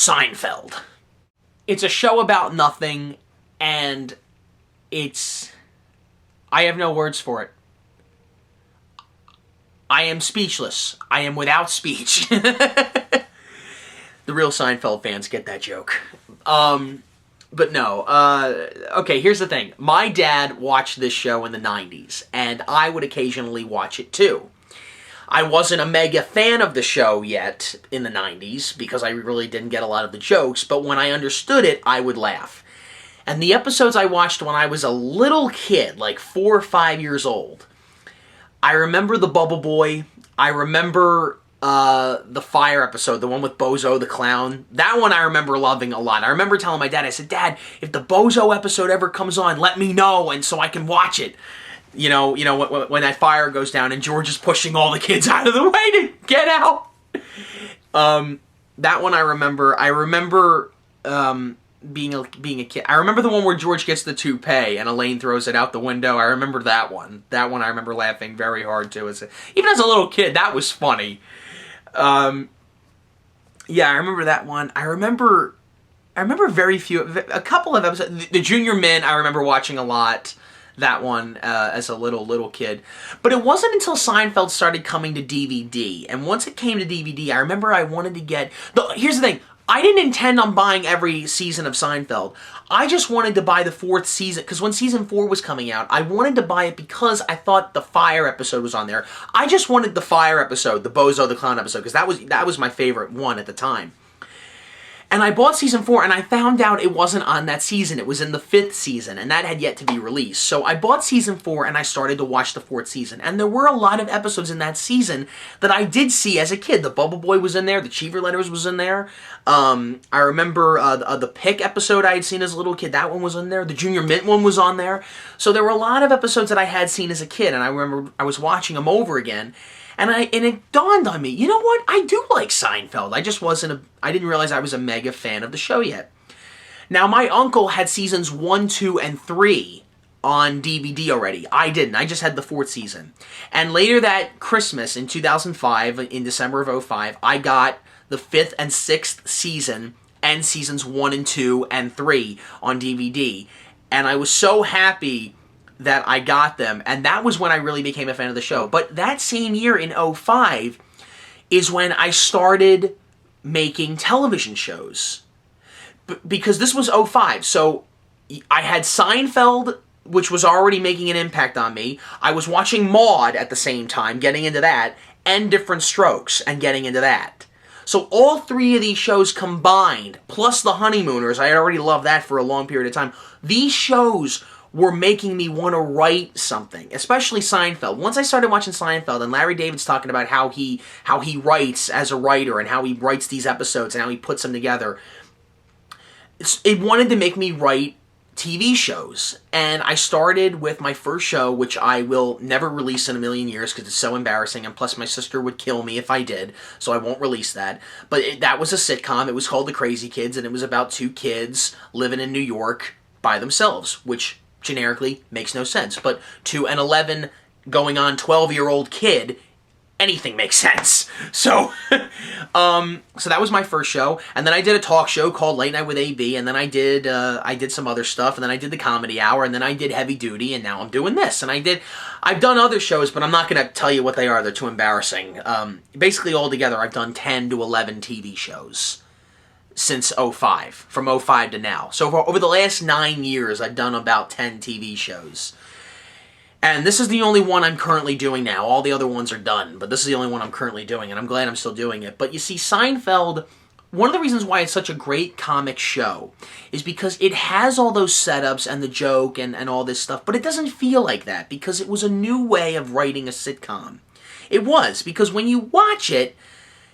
Seinfeld. It's a show about nothing, and I have no words for it. I am speechless. I am without speech. The real Seinfeld fans get that joke. But no. Okay, here's the thing. My dad watched this show in the 90s, and I would occasionally watch it too. I wasn't a mega fan of the show yet in the 90s, because I really didn't get a lot of the jokes, but when I understood it, I would laugh. And the episodes I watched when I was a little kid, like 4 or 5 years old, I remember the Bubble Boy. I remember the fire episode, the one with Bozo the Clown. That one I remember loving a lot. I remember telling my dad, I said, Dad, if the Bozo episode ever comes on, let me know, and so I can watch it. You know, when that fire goes down and George is pushing all the kids out of the way to get out. That one I remember. I remember being a kid. I remember the one where George gets the toupee and Elaine throws it out the window. I remember that one. That one I remember laughing very hard too. Even as a little kid, that was funny. Yeah, I remember that one. I remember a couple of episodes. The Junior Mint I remember watching a lot. That one as a little kid. But it wasn't until Seinfeld started coming to DVD. And once it came to DVD, I remember I wanted to get... Here's the thing. I didn't intend on buying every season of Seinfeld. I just wanted to buy the 4th season, because when season 4 was coming out, I wanted to buy it because I thought the fire episode was on there. I just wanted the fire episode, the Bozo the Clown episode, because that was my favorite one at the time. And I bought season 4, and I found out it wasn't on that season. It was in the 5th season, and that had yet to be released. So I bought season 4, and I started to watch the 4th season. And there were a lot of episodes in that season that I did see as a kid. The Bubble Boy was in there. The Cheever Letters was in there. I remember the Pick episode I had seen as a little kid. That one was in there. The Junior Mint one was on there. So there were a lot of episodes that I had seen as a kid, and I remember I was watching them over again. And it dawned on me, you know what? I do like Seinfeld. I didn't realize I was a mega fan of the show yet. Now, my uncle had seasons 1, 2, and 3 on DVD already. I didn't. I just had the 4th season. And later that Christmas in 2005, in December of 2005, I got the 5th and 6th season and seasons 1 and 2 and 3 on DVD. And I was so happy that I got them, and that was when I really became a fan of the show. But that same year in 2005 is when I started making television shows. Because this was 2005, so I had Seinfeld, which was already making an impact on me. I was watching Maude at the same time, getting into that, and Different Strokes, and getting into that. So all 3 of these shows combined, plus The Honeymooners, I had already loved that for a long period of time. These shows were making me want to write something, especially Seinfeld. Once I started watching Seinfeld, and Larry David's talking about how he writes as a writer, and how he writes these episodes, and how he puts them together, it wanted to make me write TV shows. And I started with my first show, which I will never release in a million years because it's so embarrassing, and plus my sister would kill me if I did, so I won't release that. But that was a sitcom. It was called The Crazy Kids, and it was about 2 kids living in New York by themselves, which generically makes no sense. But to an 11 going on 12-year-old kid, anything makes sense. So so that was my first show, and then I did a talk show called Late Night with AB, and then I did some other stuff, and then I did the Comedy Hour, and then I did Heavy Duty, and now I'm doing this. And I've done other shows, but I'm not going to tell you what they are. They're too embarrassing. Basically altogether I've done 10 to 11 TV shows since 2005, from 2005 to now. So over the last 9 years, I've done about 10 TV shows. And this is the only one I'm currently doing now. All the other ones are done, but this is the only one I'm currently doing, and I'm glad I'm still doing it. But you see, Seinfeld, one of the reasons why it's such a great comic show is because it has all those setups and the joke and all this stuff, but it doesn't feel like that because it was a new way of writing a sitcom. It was, because when you watch it,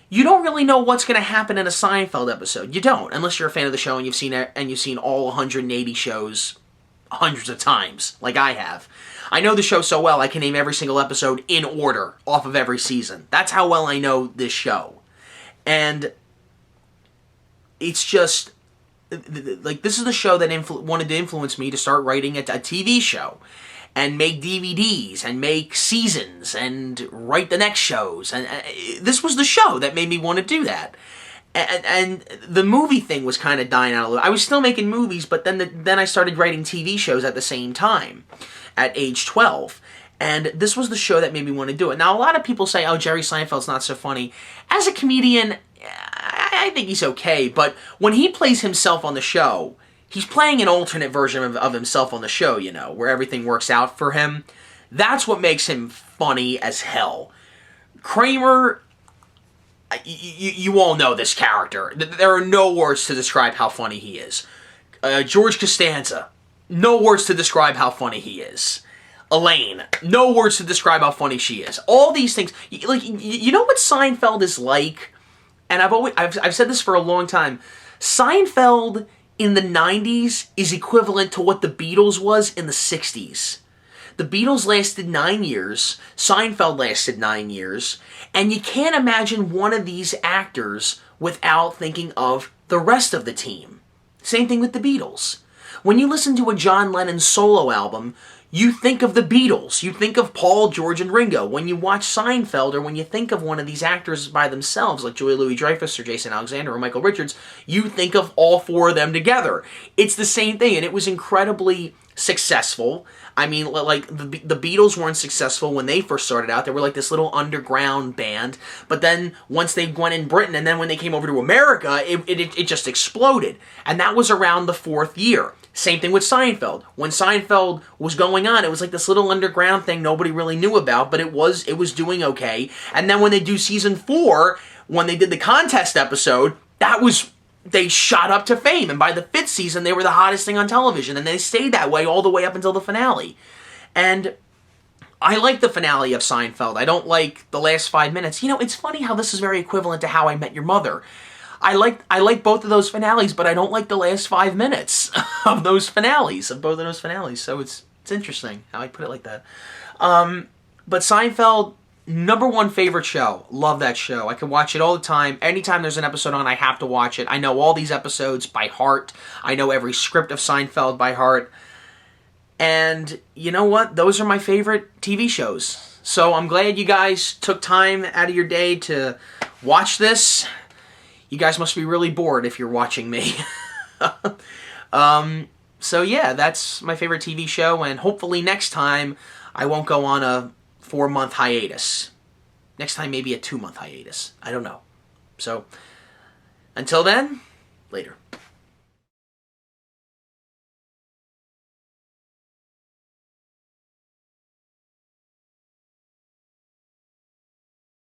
you don't really know what's going to happen in a Seinfeld episode. You don't, unless you're a fan of the show and you've seen all 180 shows hundreds of times, like I have. I know the show so well, I can name every single episode in order off of every season. That's how well I know this show. And it's just, like, this is the show that wanted to influence me to start writing a TV show. And make DVDs, and make seasons, and write the next shows. And this was the show that made me want to do that. and the movie thing was kind of dying out a little. I was still making movies, but then I started writing TV shows at the same time, at age 12. And this was the show that made me want to do it. Now, a lot of people say, oh, Jerry Seinfeld's not so funny. As a comedian, I think he's okay, but when he plays himself on the show, he's playing an alternate version of himself on the show, you know, where everything works out for him. That's what makes him funny as hell. Kramer, you all know this character. There are no words to describe how funny he is. George Costanza, no words to describe how funny he is. Elaine, no words to describe how funny she is. All these things, like, you know what Seinfeld is like? And I've said this for a long time. Seinfeld in the 90s is equivalent to what the Beatles was in the 60s. The Beatles lasted 9 years, Seinfeld lasted 9 years, and you can't imagine one of these actors without thinking of the rest of the team. Same thing with the Beatles. When you listen to a John Lennon solo album, you think of the Beatles. You think of Paul, George, and Ringo. When you watch Seinfeld, or when you think of one of these actors by themselves, like Julia Louis-Dreyfus or Jason Alexander or Michael Richards, you think of all four of them together. It's the same thing, and it was incredibly successful. I mean, like, the Beatles weren't successful when they first started out. They were like this little underground band. But then, once they went in Britain, and then when they came over to America, it just exploded. And that was around the 4th year. Same thing with Seinfeld. When Seinfeld was going on, it was like this little underground thing nobody really knew about, but it was doing okay. And then when they do season 4, when they did the contest episode, they shot up to fame. And by the 5th season, they were the hottest thing on television. And they stayed that way all the way up until the finale. And I like the finale of Seinfeld. I don't like the last 5 minutes. You know, it's funny how this is very equivalent to How I Met Your Mother. I like both of those finales, but I don't like the last 5 minutes of those finales, of both of those finales. So it's interesting how I put it like that. But Seinfeld, #1 favorite show. Love that show. I can watch it all the time. Anytime there's an episode on, I have to watch it. I know all these episodes by heart. I know every script of Seinfeld by heart. And you know what? Those are my favorite TV shows. So I'm glad you guys took time out of your day to watch this. You guys must be really bored if you're watching me. So yeah, that's my favorite TV show, and hopefully next time I won't go on a 4-month hiatus. Next time maybe a 2-month hiatus. I don't know. So, until then, later.